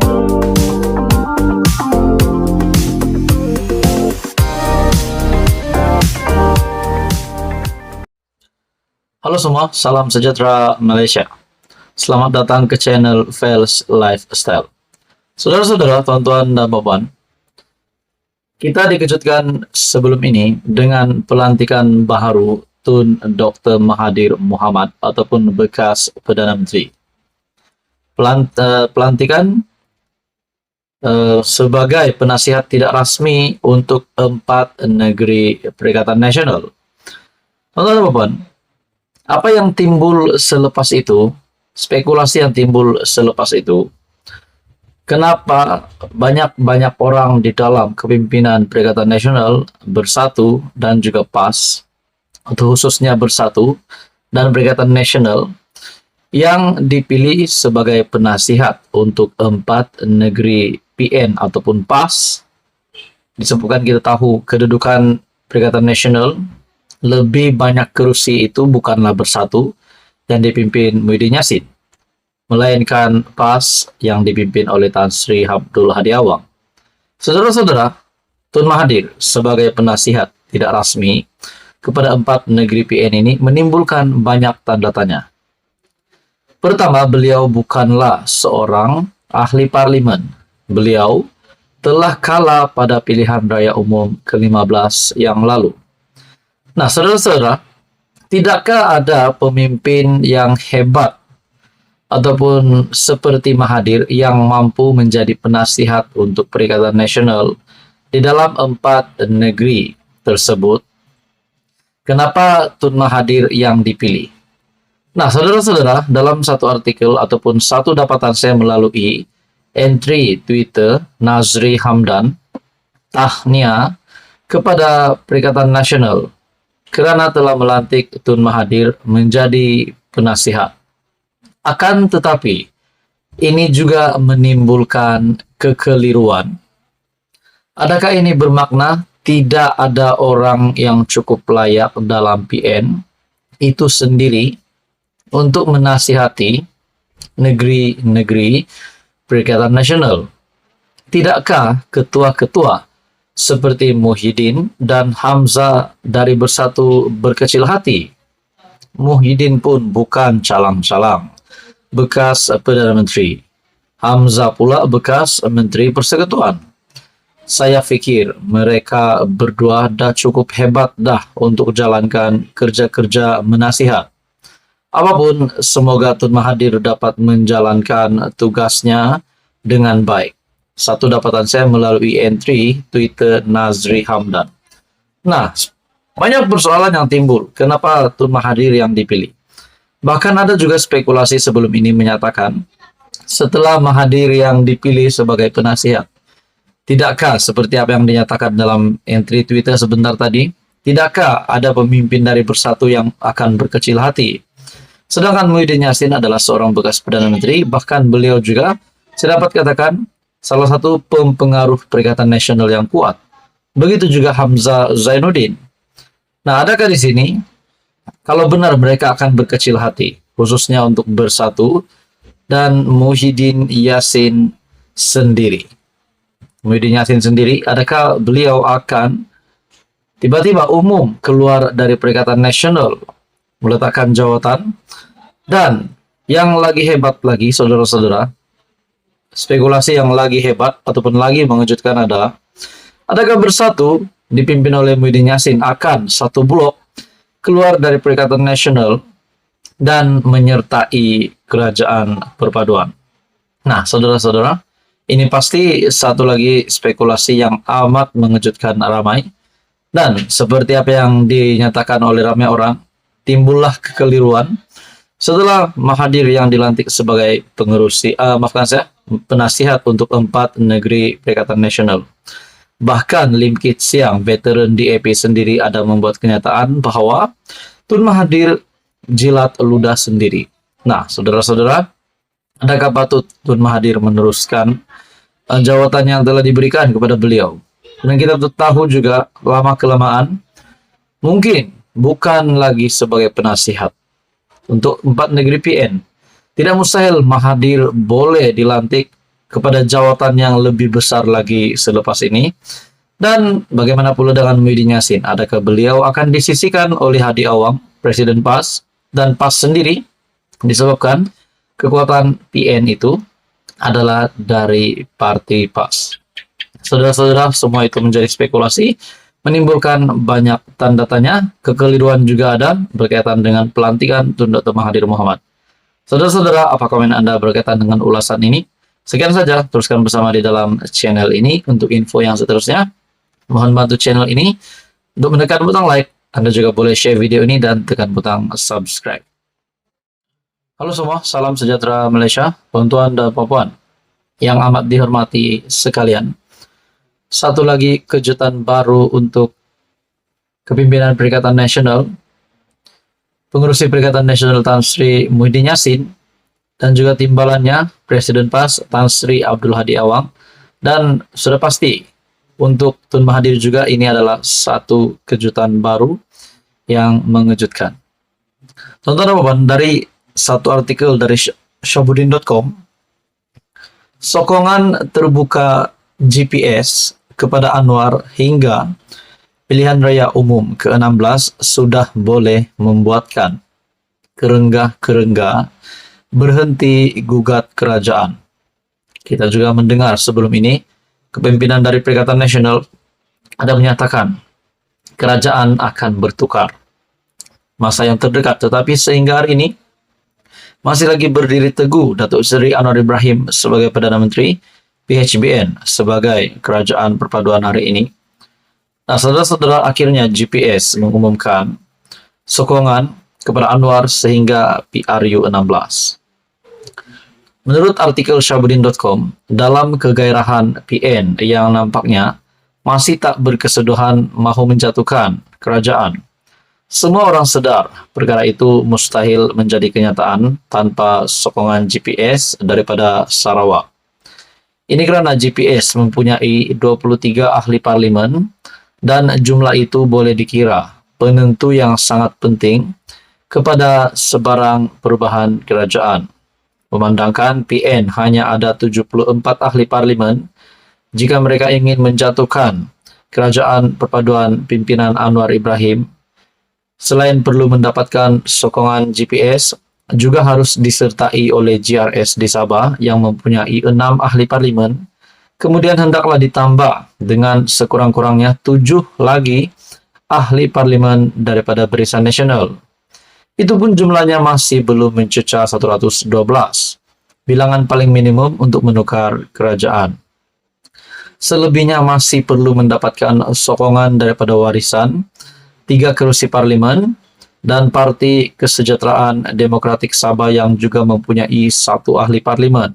Halo semua, salam sejahtera Malaysia. Selamat datang ke channel Fels Lifestyle. Saudara-saudara, tuan-tuan dan puan, kita dikejutkan sebelum ini dengan pelantikan baharu Tun Dr. Mahathir Mohamad ataupun bekas Perdana Menteri. Pelantikan sebagai penasihat tidak rasmi untuk 4 negeri Perikatan Nasional. Tuan-tuan dan puan, apa yang timbul selepas itu, spekulasi yang timbul selepas itu, kenapa banyak orang di dalam kepimpinan Perikatan Nasional bersatu dan juga PAS, atau khususnya bersatu dan Perikatan Nasional, yang dipilih sebagai penasihat untuk 4 negeri PN ataupun PAS, disebutkan kita tahu kedudukan Perikatan Nasional, lebih banyak kerusi itu bukanlah bersatu yang dipimpin Muhyiddin Yassin, melainkan PAS yang dipimpin oleh Tan Sri Abdul Hadi Awang. Saudara-saudara, Tun Mahathir sebagai penasihat tidak rasmi kepada 4 negeri PN ini menimbulkan banyak tanda tanya. Pertama, beliau bukanlah seorang ahli parlimen. Beliau telah kalah pada pilihan raya umum ke-15 yang lalu. Nah, saudara-saudara, tidakkah ada pemimpin yang hebat ataupun seperti Mahathir yang mampu menjadi penasihat untuk Perikatan Nasional di dalam 4 negeri tersebut? Kenapa Tun Mahathir yang dipilih? Nah, saudara-saudara, dalam satu artikel ataupun satu dapatan saya melalui entry Twitter Nazri Hamdan, tahniah kepada Perikatan Nasional kerana telah melantik Tun Mahathir menjadi penasihat. Akan tetapi, ini juga menimbulkan kekeliruan. Adakah ini bermakna tidak ada orang yang cukup layak dalam PN itu sendiri untuk menasihati negeri-negeri Perikatan Nasional? Tidakkah ketua-ketua seperti Muhyiddin dan Hamzah dari Bersatu berkecil hati? Muhyiddin pun bukan calang-calang bekas Perdana Menteri. Hamzah pula bekas Menteri Persekutuan. Saya fikir mereka berdua dah cukup hebat dah untuk jalankan kerja-kerja menasihat. Apapun, semoga Tun Mahathir dapat menjalankan tugasnya dengan baik. Satu dapatan saya melalui entry Twitter Nazri Hamdan. Nah, banyak persoalan yang timbul. Kenapa Tun Mahathir yang dipilih? Bahkan ada juga spekulasi sebelum ini menyatakan, setelah Mahathir yang dipilih sebagai penasihat, tidakkah seperti apa yang dinyatakan dalam entry Twitter sebentar tadi, tidakkah ada pemimpin dari Bersatu yang akan berkecil hati? Sedangkan Muhyiddin Yassin adalah seorang bekas Perdana Menteri, bahkan beliau juga, saya dapat katakan, salah satu pempengaruh Perikatan Nasional yang kuat. Begitu juga Hamzah Zainuddin. Nah, adakah di sini, kalau benar mereka akan berkecil hati, khususnya untuk Bersatu, dan Muhyiddin Yassin sendiri? Muhyiddin Yassin sendiri, adakah beliau akan tiba-tiba umum keluar dari Perikatan Nasional, meletakkan jawatan? Dan yang lagi hebat lagi, saudara-saudara, spekulasi yang lagi hebat ataupun lagi mengejutkan adalah, adakah Bersatu dipimpin oleh Muhyiddin Yassin akan satu blok keluar dari Perikatan Nasional dan menyertai Kerajaan Perpaduan? Nah, saudara-saudara, ini pasti satu lagi spekulasi yang amat mengejutkan ramai. Dan seperti apa yang dinyatakan oleh ramai orang, timbullah kekeliruan setelah Mahathir yang dilantik sebagai penasihat untuk 4 negeri Perikatan Nasional. Bahkan Lim Kit Siang, veteran DAP sendiri, ada membuat kenyataan bahwa Tun Mahathir jilat ludah sendiri. Nah, saudara-saudara, adakah patut Tun Mahathir meneruskan jawatan yang telah diberikan kepada beliau? Dan kita tahu juga lama-kelamaan mungkin bukan lagi sebagai penasihat untuk 4 negeri PN. Tidak mustahil Mahathir boleh dilantik kepada jawatan yang lebih besar lagi selepas ini. Dan bagaimana pula dengan Muhyiddin Yassin? Adakah beliau akan disisihkan oleh Hadi Awang, Presiden PAS, dan PAS sendiri disebabkan kekuatan PN itu adalah dari partai PAS. Saudara-saudara, semua itu menjadi spekulasi, menimbulkan banyak tanda tanya, kekeliruan juga ada berkaitan dengan pelantikan Tun Dr. Mahathir Mohamad. Saudara-saudara, apa komen Anda berkaitan dengan ulasan ini? Sekian saja, teruskan bersama di dalam channel ini untuk info yang seterusnya. Mohon bantu channel ini untuk menekan butang like. Anda juga boleh share video ini dan tekan butang subscribe. Halo semua, salam sejahtera Malaysia, tuan-tuan dan puan-puan yang amat dihormati sekalian. Satu lagi kejutan baru untuk kepimpinan Perikatan Nasional, pengurusi Perikatan Nasional Tan Sri Muhyiddin Yassin, dan juga timbalannya Presiden PAS Tan Sri Abdul Hadi Awang. Dan sudah pasti untuk Tun Mahathir juga ini adalah satu kejutan baru yang mengejutkan. Tonton dari satu artikel dari Syahbudin.com, sokongan terbuka GPS kepada Anwar hingga pilihan raya umum ke-16 sudah boleh membuatkan kerengga-kerengga berhenti gugat kerajaan. Kita juga mendengar sebelum ini kepimpinan dari Perikatan Nasional ada menyatakan kerajaan akan bertukar masa yang terdekat, tetapi sehingga hari ini masih lagi berdiri teguh Datuk Seri Anwar Ibrahim sebagai Perdana Menteri, PHBN sebagai kerajaan perpaduan hari ini. Nah, saudara-saudara, akhirnya GPS mengumumkan sokongan kepada Anwar sehingga PRU 16. Menurut artikel Syahbudin.com, dalam kegairahan PN yang nampaknya masih tak berkesudahan mahu menjatuhkan kerajaan, semua orang sedar perkara itu mustahil menjadi kenyataan tanpa sokongan GPS daripada Sarawak. Ini kerana GPS mempunyai 23 ahli parlimen dan jumlah itu boleh dikira penentu yang sangat penting kepada sebarang perubahan kerajaan. Memandangkan PN hanya ada 74 ahli parlimen, jika mereka ingin menjatuhkan kerajaan perpaduan pimpinan Anwar Ibrahim, selain perlu mendapatkan sokongan GPS, juga harus disertai oleh GRS di Sabah yang mempunyai 6 ahli parlimen. Kemudian hendaklah ditambah dengan sekurang-kurangnya 7 lagi ahli parlimen daripada Barisan Nasional. Itu pun jumlahnya masih belum mencecah 112, bilangan paling minimum untuk menukar kerajaan. Selebihnya masih perlu mendapatkan sokongan daripada warisan 3 kerusi parlimen dan Parti Kesejahteraan Demokratik Sabah yang juga mempunyai 1 ahli parlimen.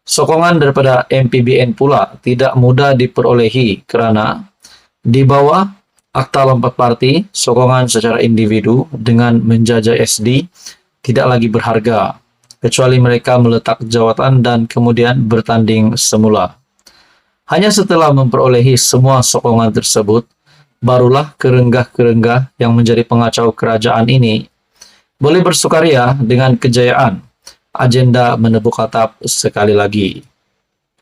Sokongan daripada MPBN pula tidak mudah diperolehi kerana di bawah Akta Lompat Parti, sokongan secara individu dengan menjajah SD tidak lagi berharga, kecuali mereka meletak jawatan dan kemudian bertanding semula. Hanya setelah memperolehi semua sokongan tersebut, barulah kerenggah-kerenggah yang menjadi pengacau kerajaan ini boleh bersukaria dengan kejayaan agenda menebuk atap sekali lagi.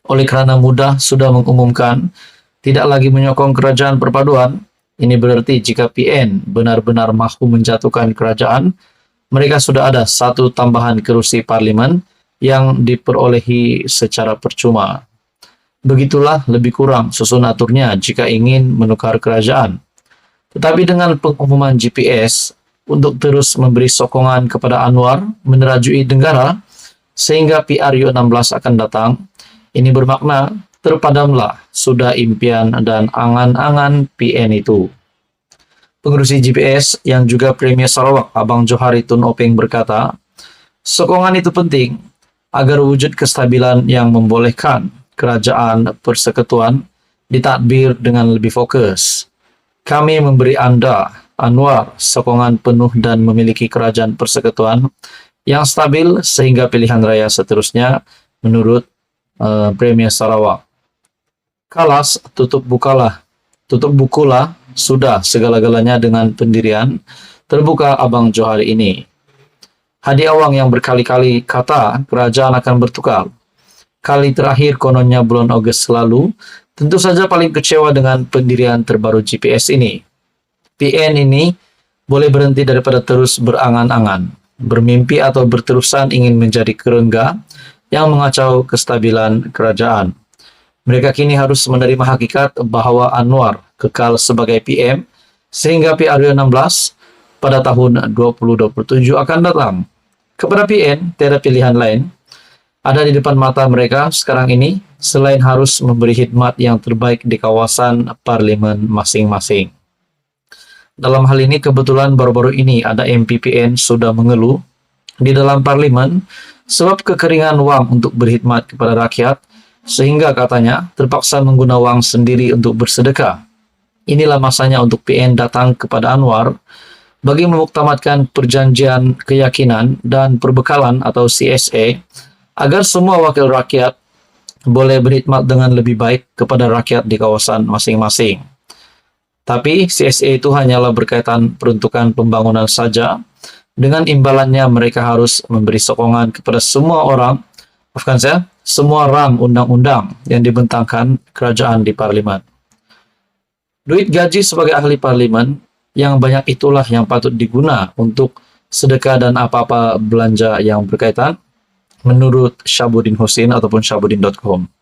Oleh kerana mudah sudah mengumumkan tidak lagi menyokong kerajaan perpaduan, ini berarti jika PN benar-benar mahu menjatuhkan kerajaan, mereka sudah ada 1 tambahan kerusi parlimen yang diperolehi secara percuma. Begitulah lebih kurang susun aturnya jika ingin menukar kerajaan. Tetapi dengan pengumuman GPS untuk terus memberi sokongan kepada Anwar menerajui negara sehingga PRU 16 akan datang, ini bermakna terpadamlah sudah impian dan angan-angan PN itu. Pengurusi GPS yang juga Premier Sarawak Abang Johari Tun Openg berkata, sokongan itu penting agar wujud kestabilan yang membolehkan kerajaan persekutuan ditadbir dengan lebih fokus. Kami memberi anda, Anwar, sokongan penuh dan memiliki kerajaan persekutuan yang stabil sehingga pilihan raya seterusnya menurut Premier Sarawak. Kalas, tutup bukulah sudah segala-galanya dengan pendirian terbuka Abang Johari ini. Hadi Awang yang berkali-kali kata kerajaan akan bertukar. kali terakhir kononnya bulan Agustus lalu, tentu saja paling kecewa dengan pendirian terbaru GPS ini. PN ini boleh berhenti daripada terus berangan-angan, bermimpi atau berterusan ingin menjadi kerengga yang mengacau kestabilan kerajaan. Mereka kini harus menerima hakikat bahwa Anwar kekal sebagai PM sehingga PRU-16 pada tahun 2027 akan datang. Kepada PN, tiada pilihan lain. Ada di depan mata mereka sekarang ini selain harus memberi khidmat yang terbaik di kawasan parlimen masing-masing. Dalam hal ini kebetulan baru-baru ini ada MP PN sudah mengeluh di dalam parlimen sebab kekeringan wang untuk berkhidmat kepada rakyat sehingga katanya terpaksa menggunakan wang sendiri untuk bersedekah. Inilah masanya untuk PN datang kepada Anwar bagi memuktamadkan perjanjian keyakinan dan perbekalan atau CSA agar semua wakil rakyat boleh berkhidmat dengan lebih baik kepada rakyat di kawasan masing-masing. Tapi CSA itu hanyalah berkaitan peruntukan pembangunan saja. Dengan imbalannya mereka harus memberi sokongan kepada semua orang, semua rang undang-undang yang dibentangkan kerajaan di parlimen. Duit gaji sebagai ahli parlimen yang banyak itulah yang patut diguna untuk sedekah dan apa-apa belanja yang berkaitan menurut Syahabuddin Husin ataupun syahabuddin.com.